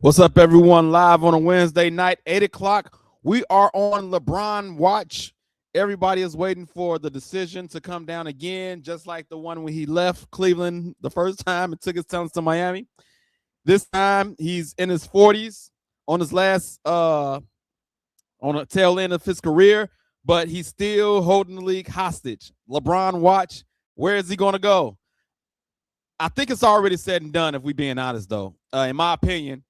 What's up, everyone? Live on a Wednesday night, 8 o'clock. We are on LeBron Watch. Everybody is waiting for the decision to come down again, just like the one when he left Cleveland the first time and took his talents to Miami. This time, he's in his 40s on his last, on the tail end of his career, but he's still holding the league hostage. LeBron Watch, where is he going to go? I think it's already said and done, if we're being honest, though. In my opinion,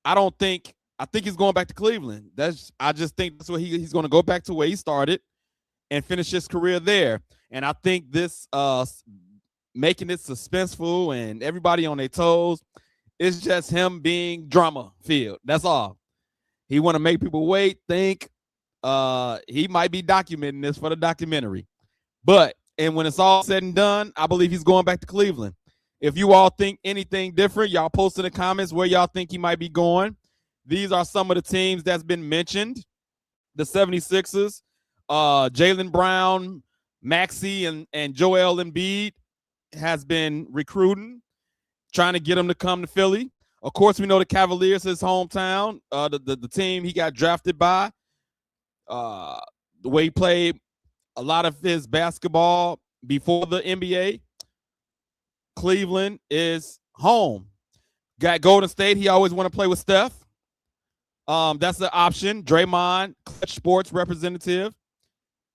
I think he's going back to Cleveland. I just think that's where he's going to go back to where he started and finish his career there. And I think this making it suspenseful and everybody on their toes is just him being drama filled. That's all. He want to make people wait, think. He might be documenting this for the documentary. And when it's all said and done, I believe he's going back to Cleveland. If you all think anything different, y'all post in the comments where y'all think he might be going. These are some of the teams that's been mentioned. The 76ers, Jaylen Brown, Maxey, and Joel Embiid has been recruiting, trying to get him to come to Philly. Of course, we know the Cavaliers, his hometown, the team he got drafted by. The way he played a lot of his basketball before the NBA. Cleveland is home. Got Golden State. He always want to play with Steph. That's the option. Draymond, Clutch Sports representative.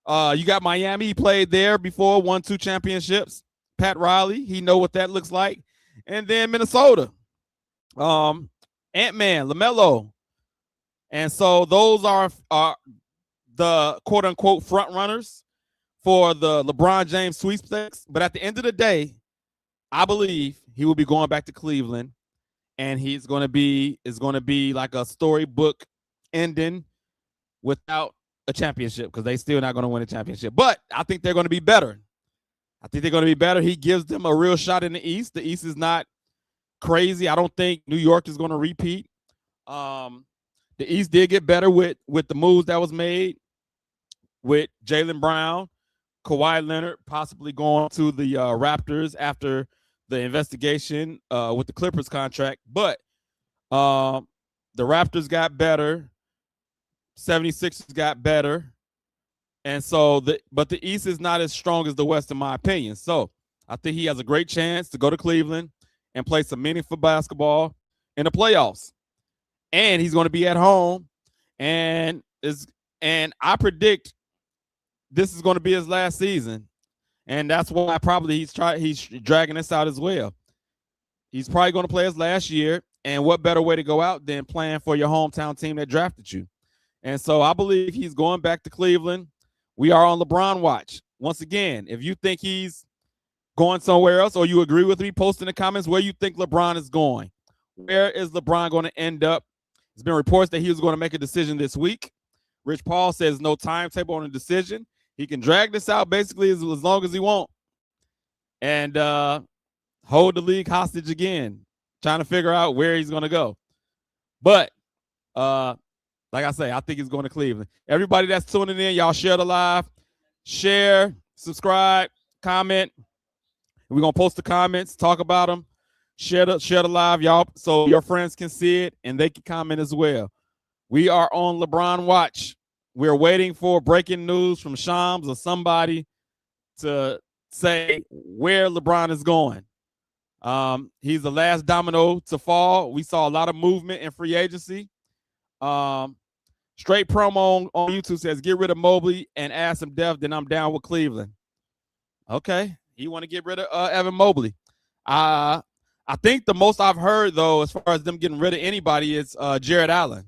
You got Miami. He played there before, won 2 championships. Pat Riley. He know what that looks like. And then Minnesota. Ant-Man, LaMelo. And so those are the quote-unquote front runners for the LeBron James sweepstakes. But at the end of the day, I believe he will be going back to Cleveland, and it's going to be like a storybook ending without a championship, because they still not going to win a championship. But I think they're going to be better. He gives them a real shot in the East. The East is not crazy. I don't think New York is going to repeat. The East did get better with the moves that was made with Jaylen Brown, Kawhi Leonard possibly going to the Raptors after the investigation with the Clippers contract. But the Raptors got better. 76ers got better. And so, but the East is not as strong as the West, in my opinion. So I think he has a great chance to go to Cleveland and play some meaningful basketball in the playoffs. And he's going to be at home. And I predict this is going to be his last season. And that's why probably he's dragging this out as well. He's probably going to play his last year. And what better way to go out than playing for your hometown team that drafted you? And so I believe he's going back to Cleveland. We are on LeBron Watch. Once again, if you think he's going somewhere else or you agree with me, post in the comments where you think LeBron is going. Where is LeBron going to end up? There's been reports that he was going to make a decision this week. Rich Paul says no timetable on a decision. He can drag this out basically as long as he wants and hold the league hostage again, trying to figure out where he's going to go. But like I say, I think he's going to Cleveland. Everybody that's tuning in, y'all share the live. Share, subscribe, comment. We're going to post the comments, talk about them. Share the live, y'all, so your friends can see it and they can comment as well. We are on LeBron Watch. We're waiting for breaking news from Shams or somebody to say where LeBron is going. He's the last domino to fall. We saw a lot of movement in free agency. Straight promo on YouTube says, get rid of Mobley and add some depth, then I'm down with Cleveland. Okay. You want to get rid of Evan Mobley. I think the most I've heard, though, as far as them getting rid of anybody, is Jared Allen.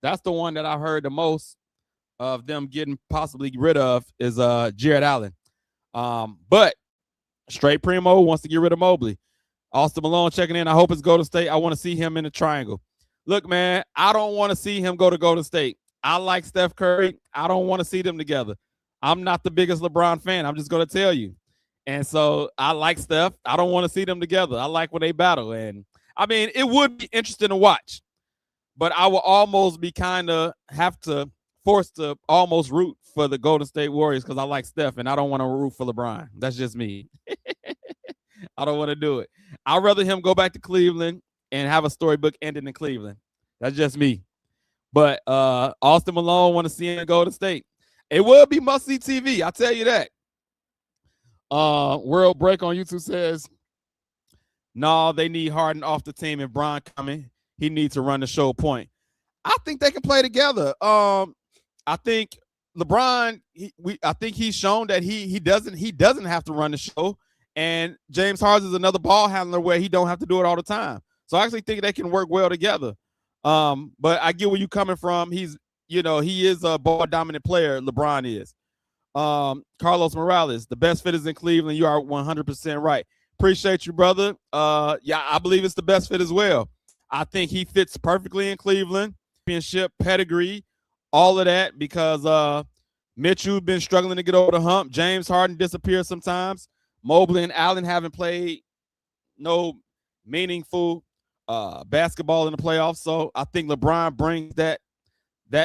That's the one that I've heard the most of them getting possibly rid of is Jared Allen. But Straight Primo wants to get rid of Mobley. Austin Malone checking in. I hope it's Golden State. I want to see him in the triangle. Look, man, I don't want to see him go to Golden State. I like Steph Curry. I don't want to see them together. I'm not the biggest LeBron fan. I'm just going to tell you. And so I like Steph. I don't want to see them together. I like when they battle. And, I mean, it would be interesting to watch. But I will almost be kind of have to forced to almost root for the Golden State Warriors because I like Steph and I don't want to root for LeBron. That's just me. I don't want to do it. I'd rather him go back to Cleveland and have a storybook ending in Cleveland. That's just me. But Austin Malone want to see him go to State. It will be must-see TV. I'll tell you that. World Break on YouTube says, no, they need Harden off the team and Bron coming. He needs to run the show point. I think they can play together. I think LeBron, I think he's shown that he doesn't have to run the show. And James Harden is another ball handler where he don't have to do it all the time. So I actually think they can work well together. But I get where you're coming from. He is a ball dominant player. LeBron is. Carlos Morales, the best fit is in Cleveland. You are 100% right. Appreciate you, brother. Yeah, I believe it's the best fit as well. I think he fits perfectly in Cleveland. Championship pedigree, all of that, because Mitchell been struggling to get over the hump. James Harden disappears sometimes. Mobley and Allen haven't played no meaningful basketball in the playoffs. So I think LeBron brings that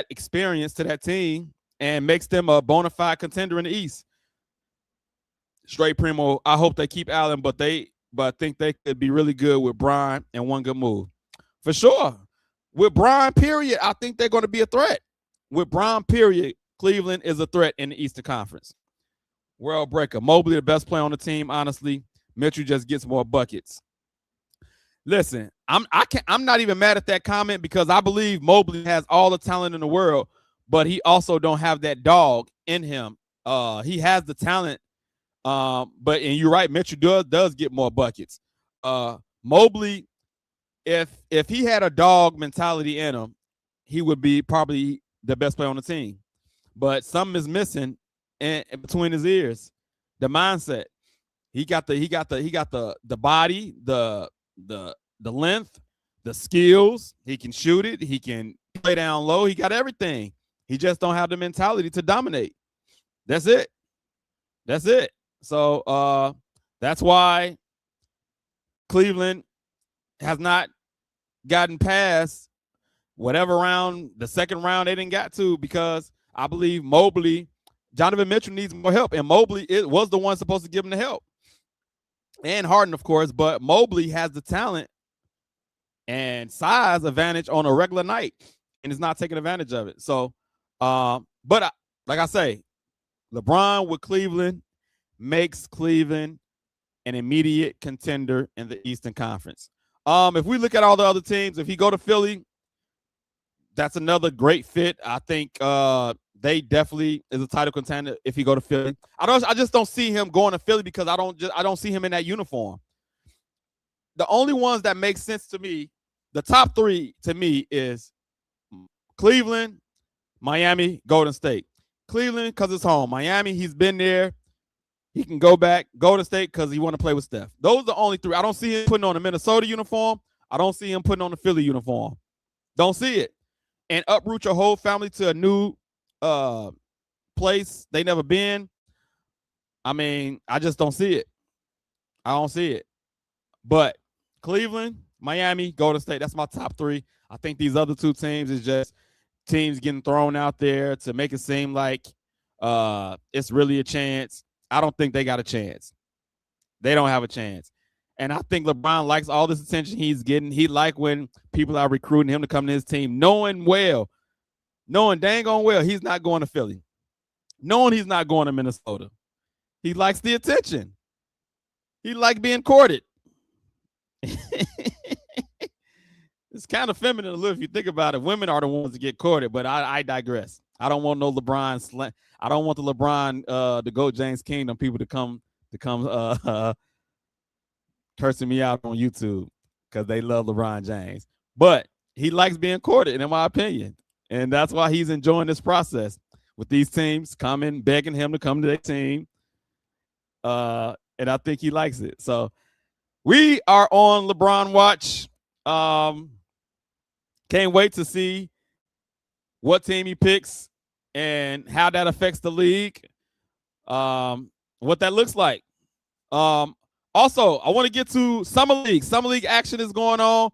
experience to that team and makes them a bona fide contender in the East. Straight Primo, I hope they keep Allen, but I think they could be really good with Bron and one good move. For sure. With Bron, period, I think they're going to be a threat. With Bron, period, Cleveland is a threat in the Eastern Conference. World Breaker. Mobley, the best player on the team, honestly. Mitchell just gets more buckets. Listen, I'm not even mad at that comment because I believe Mobley has all the talent in the world, but he also don't have that dog in him. He has the talent, and you're right, Mitchell does get more buckets. Mobley, if he had a dog mentality in him, he would be probably the best player on the team. But something is missing in between his ears. The mindset. He got the body, the length, the skills. He can shoot it. He can play down low. He got everything. He just don't have the mentality to dominate. That's it. So that's why Cleveland has not gotten past whatever round, the second round they didn't get to, because I believe Donovan Mitchell needs more help, and Mobley was the one supposed to give him the help. And Harden, of course, but Mobley has the talent and size advantage on a regular night and is not taking advantage of it. So, like I say, LeBron with Cleveland makes Cleveland an immediate contender in the Eastern Conference. If we look at all the other teams, if he go to Philly, that's another great fit. I think they definitely is a title contender if he go to Philly. I just don't see him going to Philly because I don't see him in that uniform. The only ones that make sense to me, the top three to me, is Cleveland, Miami, Golden State. Cleveland because it's home. Miami, he's been there. He can go back. Golden State because he want to play with Steph. Those are the only three. I don't see him putting on a Minnesota uniform. I don't see him putting on a Philly uniform. Don't see it. And uproot your whole family to a new place they never been. I mean, I just don't see it. I don't see it. But Cleveland, Miami, Golden State, that's my top three. I think these other two teams is just teams getting thrown out there to make it seem like it's really a chance. I don't think they got a chance. They don't have a chance. And I think LeBron likes all this attention he's getting. He like when people are recruiting him to come to his team, knowing dang on well he's not going to Philly, knowing he's not going to Minnesota. He likes the attention. He like being courted. It's kind of feminine to live if you think about it. Women are the ones to get courted, but I digress. I don't want no LeBron I don't want the LeBron the GOAT James Kingdom people to come cursing me out on YouTube because they love LeBron James. But he likes being courted, in my opinion. And that's why he's enjoying this process with these teams coming, begging him to come to their team. And I think he likes it. So we are on LeBron watch. Can't wait to see what team he picks and how that affects the league. What that looks like. Also, I want to get to Summer League. Summer League action is going on.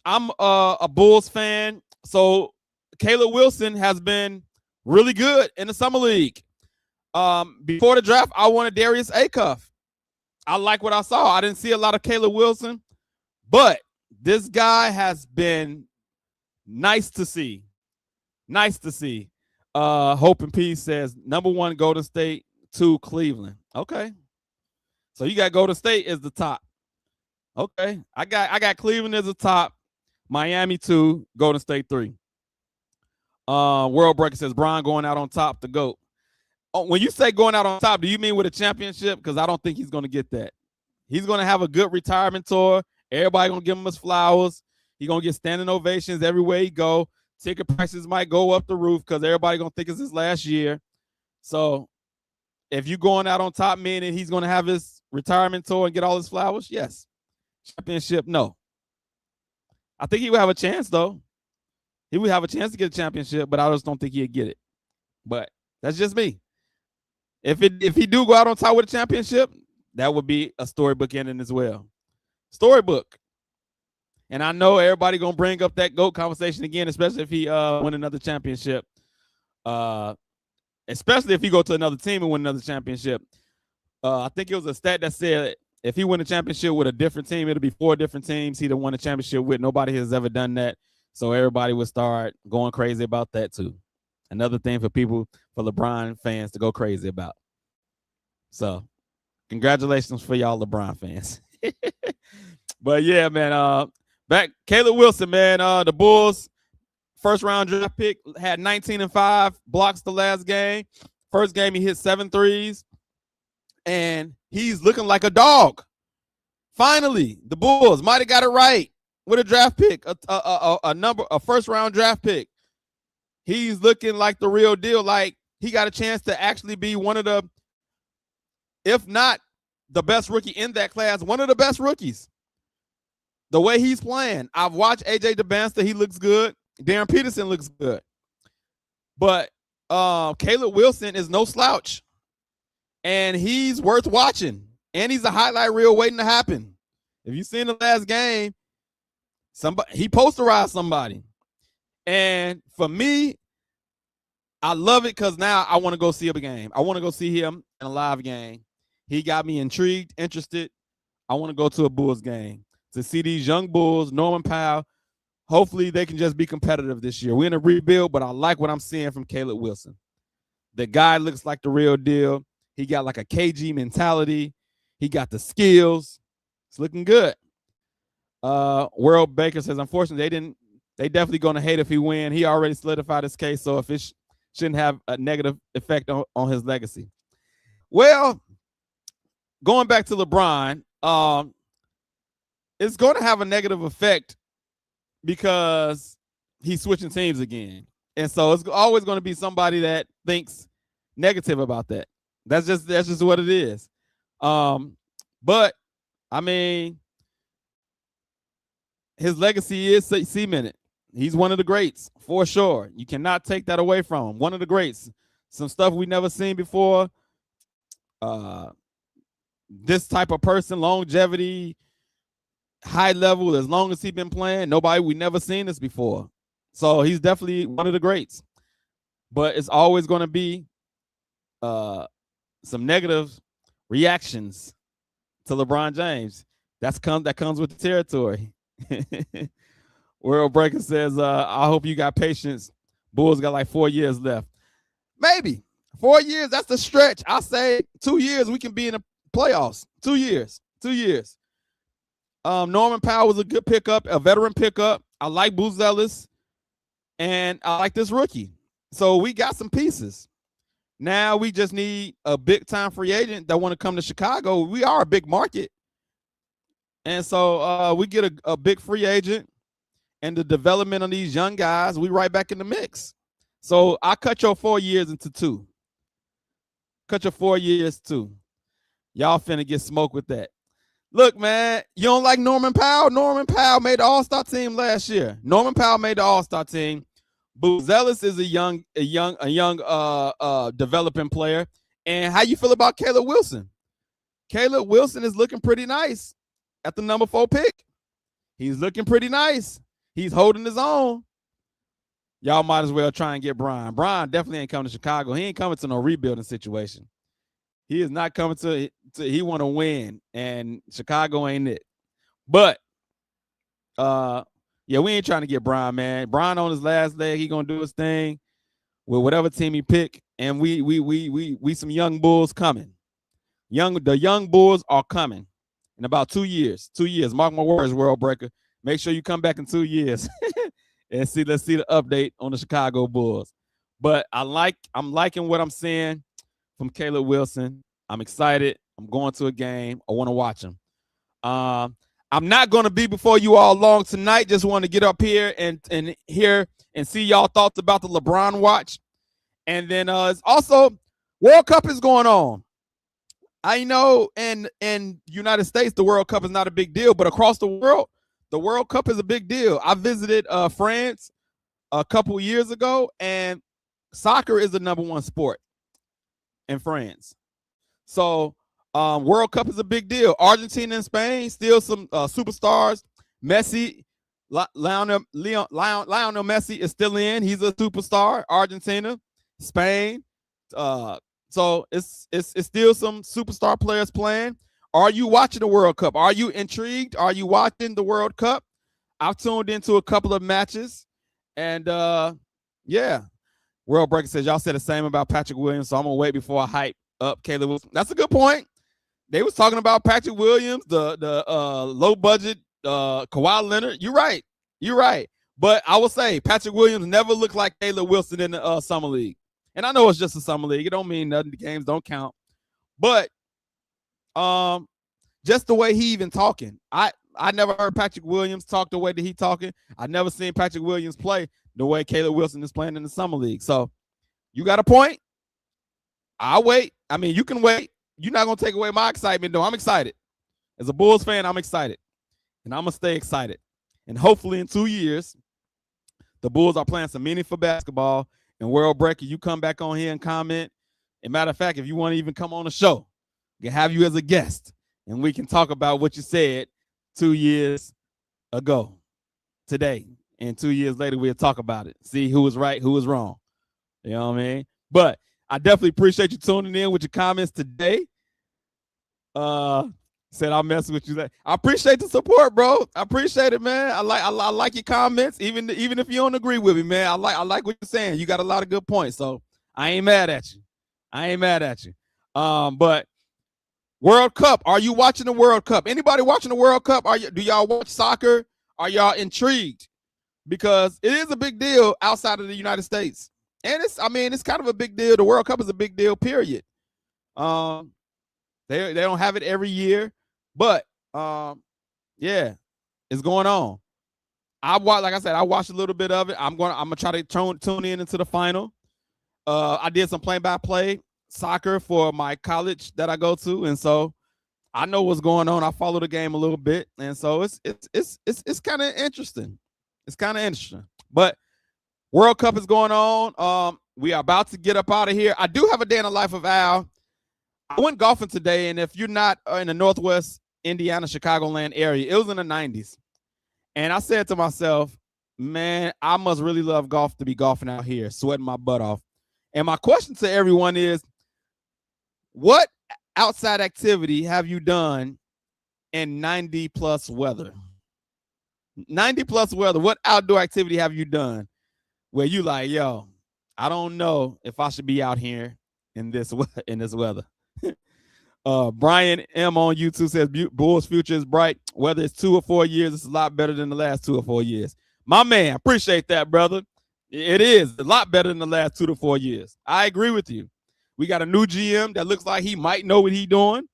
I'm a Bulls fan, so Caleb Wilson has been really good in the Summer League. Before the draft, I wanted Darius Acuff. I like what I saw. I didn't see a lot of Caleb Wilson, but this guy has been nice to see. Nice to see. Hope and Peace says number 1 Golden State, 2 Cleveland. Okay. So you got Golden State as the top. Okay. I got Cleveland as the top, Miami 2, Golden State 3. World Breaker says Bron going out on top, the GOAT. Oh, when you say going out on top, do you mean with a championship? Because I don't think he's going to get that. He's going to have a good retirement tour. Everybody going to give him his flowers. He's going to get standing ovations everywhere he go. Ticket prices might go up the roof because everybody going to think it's his last year. So if you're going out on top, meaning he's going to have his retirement tour and get all his flowers, yes. Championship, no. I think he would have a chance, though. He would have a chance to get a championship, but I just don't think he'd get it. But that's just me. If he do go out on top with a championship, that would be a storybook ending as well. Storybook. And I know everybody going to bring up that GOAT conversation again, especially if he win another championship. Especially if he go to another team and win another championship. I think it was a stat that said if he win a championship with a different team, it'll be 4 different teams he'd have won a championship with. Nobody has ever done that. So everybody would start going crazy about that too. Another thing for LeBron fans to go crazy about. So congratulations for y'all LeBron fans. But yeah, man, back Caleb Wilson, man, the Bulls first round draft pick, had 19-5 blocks the last game. First game he hit 7 threes, and he's looking like a dog. Finally, the Bulls might have got it right with a draft pick, a first round draft pick. He's looking like the real deal. Like he got a chance to actually be one of the, if not the best rookie in that class, one of the best rookies. The way he's playing, I've watched AJ DeBanster. He looks good. Darren Peterson looks good. But Caleb Wilson is no slouch. And he's worth watching. And he's a highlight reel waiting to happen. If you've seen the last game, he posterized somebody. And for me, I love it because now I want to go see a game. I want to go see him in a live game. He got me intrigued, interested. I want to go to a Bulls game to see these young Bulls, Norman Powell. Hopefully they can just be competitive this year. We're in a rebuild, but I like what I'm seeing from Caleb Wilson. The guy looks like the real deal. He got like a KG mentality. He got the skills. It's looking good. World Baker says, unfortunately, they definitely going to hate if he win. He already solidified his case, so if it shouldn't have a negative effect on his legacy. Well, going back to LeBron, it's going to have a negative effect because he's switching teams again. And so it's always going to be somebody that thinks negative about that. That's just what it is. But I mean, his legacy is cemented. He's one of the greats for sure. You cannot take that away from him. One of the greats. Some stuff we never seen before. This type of person, longevity, high level, as long as he's been playing, we never seen this before. So he's definitely one of the greats. But it's always going to be some negative reactions to LeBron James. That comes with the territory. World Breaker says, I hope you got patience. Bulls got like 4 years left. Maybe 4 years. That's the stretch. I say 2 years. We can be in the playoffs. 2 years. 2 years. Norman Powell was a good pickup, a veteran pickup. I like Booz Ellis, and I like this rookie. So we got some pieces. Now we just need a big-time free agent that want to come to Chicago. We are a big market. And so we get a big free agent, and the development of these young guys, we right back in the mix. So I cut your 4 years into 2. Cut your 4 years 2. Y'all finna get smoked with that. Look, man, you don't like Norman Powell? Norman Powell made the All-Star team last year. Norman Powell made the All-Star team. Booz Ellis is a young developing player. And how you feel about Caleb Wilson? Caleb Wilson is looking pretty nice at the number 4 pick. He's looking pretty nice. He's holding his own. Y'all might as well try and get Brian. Brian definitely ain't coming to Chicago. He ain't coming to no rebuilding situation. He is not coming to he want to win, and Chicago ain't it. But Yeah, we ain't trying to get Brian, man. Brian on his last leg, he gonna do his thing with whatever team he pick, and we some young bulls coming. The young bulls are coming in about 2 years. 2 years. Mark my words, World Breaker. Make sure you come back in 2 years and let's see the update on the Chicago Bulls. But I'm liking what I'm seeing from Caleb Wilson. I'm excited. I'm going to a game. I want to watch him. I'm not going to be before you all long tonight. Just want to get up here and hear and see y'all thoughts about the LeBron watch. And then it's also World Cup is going on. I know in United States, the World Cup is not a big deal, but across the World Cup is a big deal. I visited France a couple years ago, and soccer is the #1 sport in France. So World Cup is a big deal. Argentina and Spain, still some superstars. Messi, Lionel Messi is still in. He's a superstar. Argentina, Spain. So it's still some superstar players playing. Are you watching the World Cup? Are you intrigued? Are you watching the World Cup? I've tuned into a couple of matches, and yeah. World Breaker says y'all said the same about Patrick Williams, so I'm gonna wait before I hype up Caleb Wilson. That's a good point. They was talking about Patrick Williams, the low budget Kawhi Leonard. You're right. But I will say Patrick Williams never looked like Caleb Wilson in the summer league. And I know it's just a summer league. It don't mean nothing. The games don't count. But just the way he even talking. I never heard Patrick Williams talk the way that he talking. I never seen Patrick Williams play the way Caleb Wilson is playing in the summer league. So you got a point. I'll wait. I mean, you can wait. You're not going to take away my excitement, though. I'm excited. As a Bulls fan, I'm excited. And I'm going to stay excited. And hopefully in 2 years, the Bulls are playing some meaningful basketball. And World Breaker, you come back on here and comment. As a matter of fact, if you want to even come on the show, we can have you as a guest. And we can talk about what you said 2 years ago today. And 2 years later, we'll talk about it. See who was right, who was wrong. You know what I mean? But I definitely appreciate you tuning in with your comments today. Said I'll mess with you. I appreciate the support, bro. I appreciate it, man. I like your comments, even if you don't agree with me, man. I like what you're saying. You got a lot of good points, so I ain't mad at you. But World Cup. Are you watching the World Cup? Anybody watching the World Cup? Do y'all watch soccer? Are y'all intrigued? Because it is a big deal outside of the United States. And it's kind of a big deal. The World Cup is a big deal, period. They don't have it every year, but yeah, it's going on. Like I said, I watched a little bit of it. I'm gonna try to tune in into the final. I did some play-by-play soccer for my college that I go to, and so I know what's going on. I follow the game a little bit, and so it's kind of interesting. It's kind of interesting, but World Cup is going on. We are about to get up out of here. I do have a day in the life of Al. I went golfing today, and if you're not in the Northwest Indiana, Chicagoland area, it was in the 90s. And I said to myself, man, I must really love golf to be golfing out here, sweating my butt off. And my question to everyone is, what outside activity have you done in 90-plus weather? 90-plus weather, what outdoor activity have you done where you like, yo, I don't know if I should be out here in this weather? Brian M on YouTube says Bulls' future is bright. Whether it's 2 or 4 years, it's a lot better than the last 2 or 4 years. My man, appreciate that, brother. It is a lot better than the last 2 to 4 years. I agree with you. We got a new GM that looks like he might know what he's doing.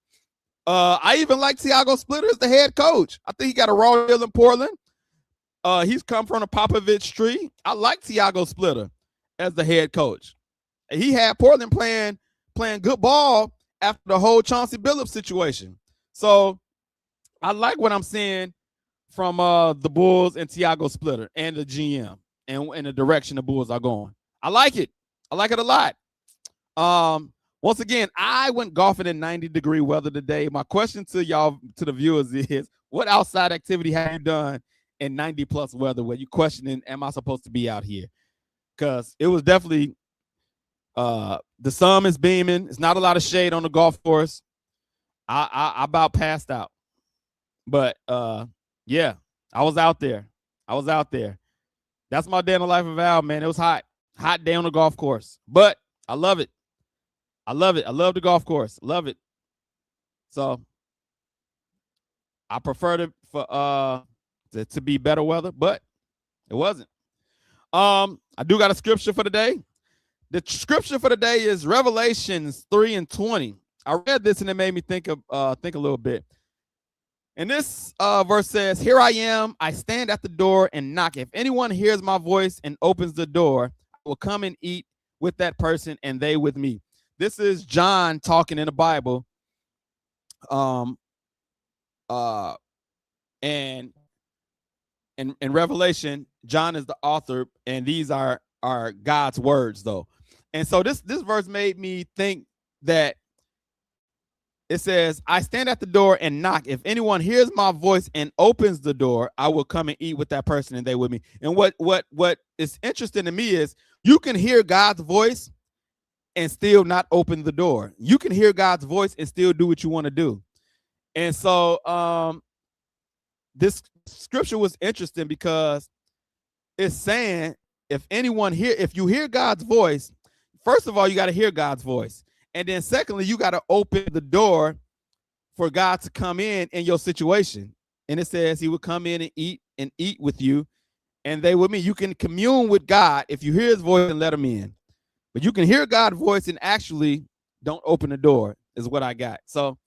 I even like Tiago Splitter as the head coach. I think he got a raw deal in Portland. He's come from the Popovich tree. I like Tiago Splitter as the head coach. He had Portland playing good ball after the whole Chauncey Billups situation. So I like what I'm seeing from the Bulls and Tiago Splitter and the GM and the direction the Bulls are going. I like it. I like it a lot. Once again, I went golfing in 90-degree weather today. My question to y'all, to the viewers, is what outside activity have you done in 90-plus weather where you questioning, am I supposed to be out here? Because it was definitely the sun is beaming. It's not a lot of shade on the golf course. I about passed out. But yeah, I was out there. That's my day in the life of Al, man. It was hot day on the golf course, but I love it. I love the golf course. Love it. So I preferred it for to be better weather, but it wasn't. I do got a scripture for the day. The scripture for the day is Revelations 3:20. I read this and it made me think a little bit. And this verse says, "Here I am, I stand at the door and knock. If anyone hears my voice and opens the door, I will come and eat with that person and they with me." This is John talking in the Bible. And in Revelation, John is the author, and these are God's words, though. And so this verse made me think that it says, "I stand at the door and knock. If anyone hears my voice and opens the door, I will come and eat with that person and they with me." And what is interesting to me is you can hear God's voice and still not open the door. You can hear God's voice and still do what you want to do. And so this scripture was interesting because it's saying if you hear God's voice, first of all, you got to hear God's voice. And then secondly, you got to open the door for God to come in your situation. And it says he would come in and eat with you and they with me. You can commune with God if you hear his voice and let him in. But you can hear God's voice and actually don't open the door is what I got. So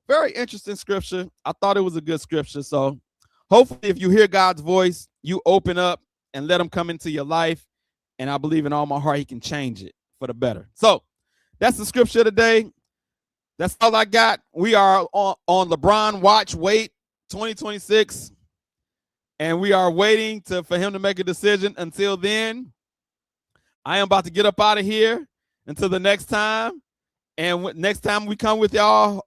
very interesting scripture. I thought it was a good scripture. So hopefully if you hear God's voice, you open up and let him come into your life. And I believe in all my heart he can change it for the better. So that's the scripture today. That's all I got. We are on LeBron Watch Wait 2026. And we are waiting for him to make a decision. Until then, I am about to get up out of here until the next time. And next time we come with y'all,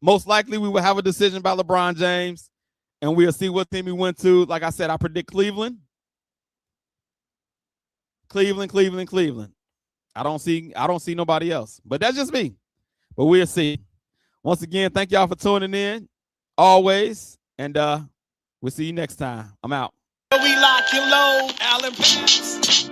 most likely we will have a decision about LeBron James. And we'll see what team he went to. Like I said, I predict Cleveland. Cleveland. I don't see nobody else. But that's just me. But we'll see. Once again, thank y'all for tuning in. Always. And we'll see you next time. I'm out. We lock and load, Allen Pass.